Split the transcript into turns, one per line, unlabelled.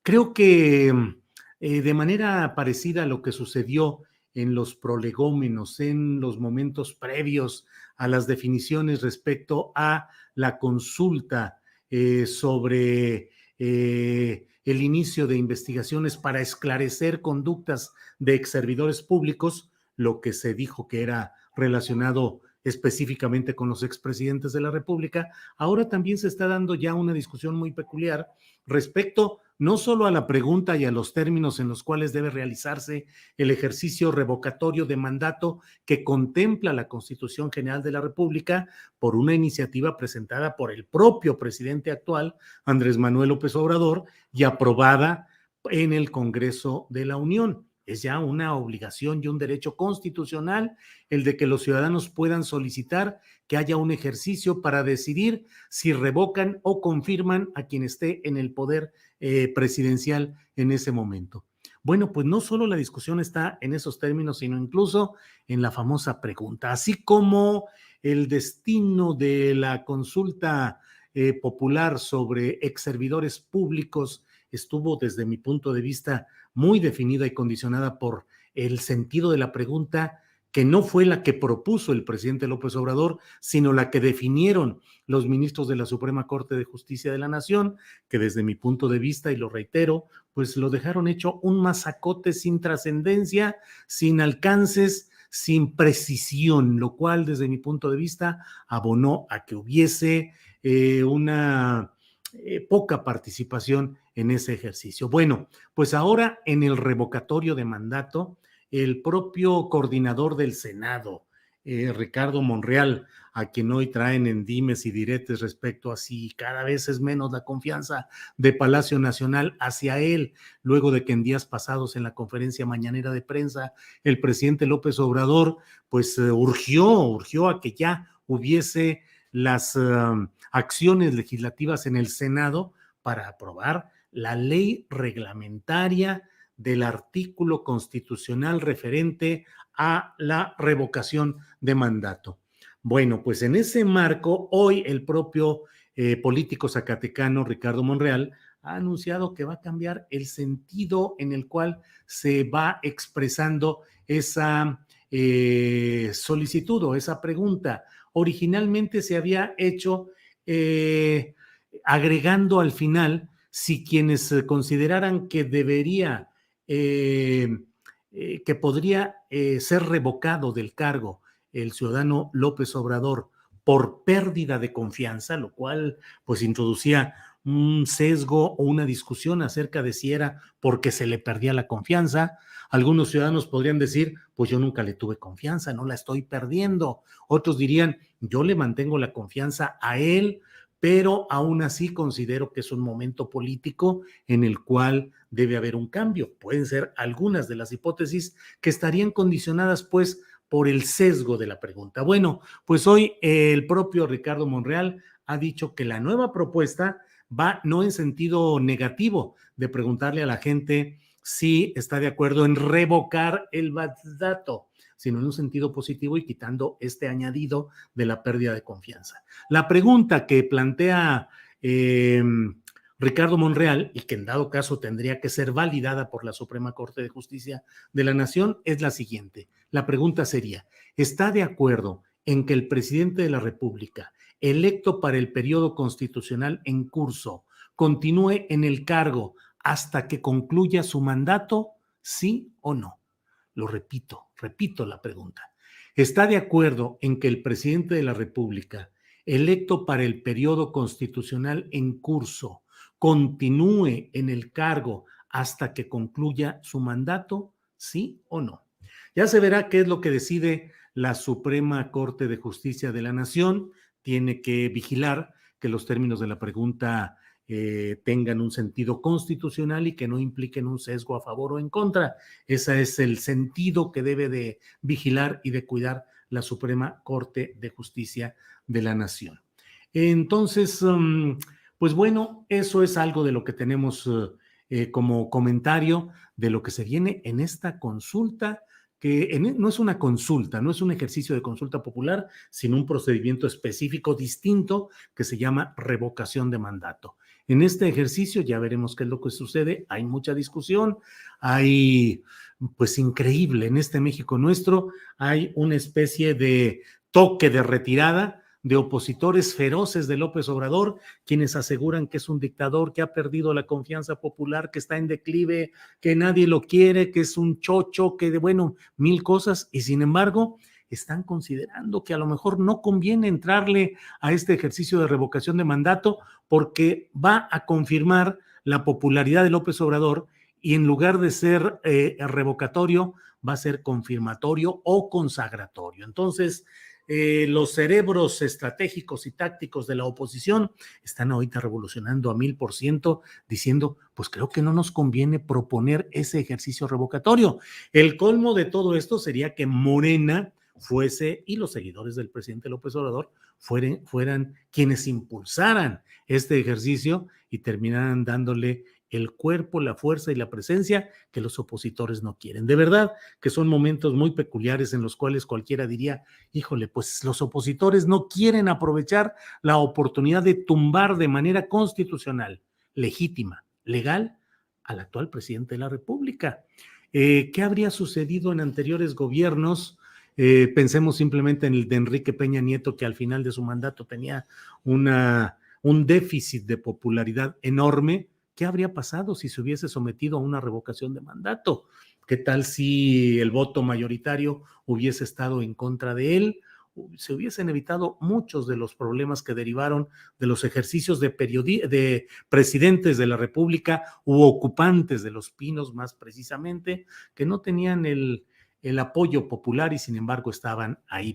Creo que de manera parecida a lo que sucedió en los prolegómenos, en los momentos previos a las definiciones respecto a la consulta sobre el inicio de investigaciones para esclarecer conductas de exservidores públicos, lo que se dijo que era relacionado específicamente con los expresidentes de la República, ahora también se está dando ya una discusión muy peculiar respecto no solo a la pregunta y a los términos en los cuales debe realizarse el ejercicio revocatorio de mandato que contempla la Constitución General de la República por una iniciativa presentada por el propio presidente actual, Andrés Manuel López Obrador, y aprobada en el Congreso de la Unión. Es ya una obligación y un derecho constitucional el de que los ciudadanos puedan solicitar que haya un ejercicio para decidir si revocan o confirman a quien esté en el poder presidencial en ese momento. Bueno, pues no solo la discusión está en esos términos, sino incluso en la famosa pregunta, así como el destino de la consulta popular sobre exservidores públicos estuvo desde mi punto de vista muy definida y condicionada por el sentido de la pregunta, que no fue la que propuso el presidente López Obrador, sino la que definieron los ministros de la Suprema Corte de Justicia de la Nación, que desde mi punto de vista, y lo reitero, pues lo dejaron hecho un masacote sin trascendencia, sin alcances, sin precisión, lo cual desde mi punto de vista abonó a que hubiese una poca participación en ese ejercicio. Bueno, pues ahora en el revocatorio de mandato, el propio coordinador del Senado, Ricardo Monreal, a quien hoy traen en dimes y diretes respecto a si cada vez es menos la confianza de Palacio Nacional hacia él, luego de que en días pasados en la conferencia mañanera de prensa el presidente López Obrador pues urgió a que ya hubiese las acciones legislativas en el Senado para aprobar la ley reglamentaria del artículo constitucional referente a la revocación de mandato. Bueno, pues en ese marco, hoy el propio político zacatecano Ricardo Monreal ha anunciado que va a cambiar el sentido en el cual se va expresando esa solicitud o esa pregunta. Originalmente se había hecho agregando al final si quienes consideraran que debería, que podría ser revocado del cargo el ciudadano López Obrador por pérdida de confianza, lo cual pues introducía un sesgo o una discusión acerca de si era porque se le perdía la confianza. Algunos ciudadanos podrían decir, pues yo nunca le tuve confianza, no la estoy perdiendo. Otros dirían, yo le mantengo la confianza a él, pero aún así considero que es un momento político en el cual debe haber un cambio. Pueden ser algunas de las hipótesis que estarían condicionadas, pues, por el sesgo de la pregunta. Bueno, pues hoy el propio Ricardo Monreal ha dicho que la nueva propuesta va no en sentido negativo de preguntarle a la gente si está de acuerdo en revocar el mandato, sino en un sentido positivo y quitando este añadido de la pérdida de confianza. La pregunta que plantea Ricardo Monreal, y que en dado caso tendría que ser validada por la Suprema Corte de Justicia de la Nación, es la siguiente. La pregunta sería, ¿está de acuerdo en que el presidente de la República, electo para el periodo constitucional en curso, continúe en el cargo hasta que concluya su mandato, sí o no? Lo repito la pregunta. ¿Está de acuerdo en que el presidente de la República, electo para el periodo constitucional en curso, continúe en el cargo hasta que concluya su mandato? ¿Sí o no? Ya se verá qué es lo que decide la Suprema Corte de Justicia de la Nación. Tiene que vigilar que los términos de la pregunta tengan un sentido constitucional y que no impliquen un sesgo a favor o en contra. Ese es el sentido que debe de vigilar y de cuidar la Suprema Corte de Justicia de la Nación. Entonces, pues bueno, eso es algo de lo que tenemos como comentario de lo que se viene en esta consulta, que no es una consulta, no es un ejercicio de consulta popular, sino un procedimiento específico distinto que se llama revocación de mandato. en este ejercicio, ya veremos qué es lo que sucede, hay mucha discusión, hay, pues increíble, en este México nuestro hay una especie de toque de retirada de opositores feroces de López Obrador, quienes aseguran que es un dictador, que ha perdido la confianza popular, que está en declive, que nadie lo quiere, que es un chocho, que de bueno, mil cosas, y sin embargo están considerando que a lo mejor no conviene entrarle a este ejercicio de revocación de mandato porque va a confirmar la popularidad de López Obrador y en lugar de ser revocatorio, va a ser confirmatorio o consagratorio. Entonces, los cerebros estratégicos y tácticos de la oposición están ahorita revolucionando a 1000%, diciendo, pues creo que no nos conviene proponer ese ejercicio revocatorio. El colmo de todo esto sería que Morena fuese y los seguidores del presidente López Obrador fueran quienes impulsaran este ejercicio y terminaran dándole el cuerpo, la fuerza y la presencia que los opositores no quieren. De verdad que son momentos muy peculiares en los cuales cualquiera diría, híjole, pues los opositores no quieren aprovechar la oportunidad de tumbar de manera constitucional, legítima, legal, al actual presidente de la República. ¿Qué habría sucedido en anteriores gobiernos? Pensemos simplemente en el de Enrique Peña Nieto, que al final de su mandato tenía un déficit de popularidad enorme. ¿Qué habría pasado si se hubiese sometido a una revocación de mandato? ¿Qué tal si el voto mayoritario hubiese estado en contra de él? Se hubiesen evitado muchos de los problemas que derivaron de los ejercicios de presidentes de la República u ocupantes de los Pinos, más precisamente, que no tenían el apoyo popular y sin embargo estaban ahí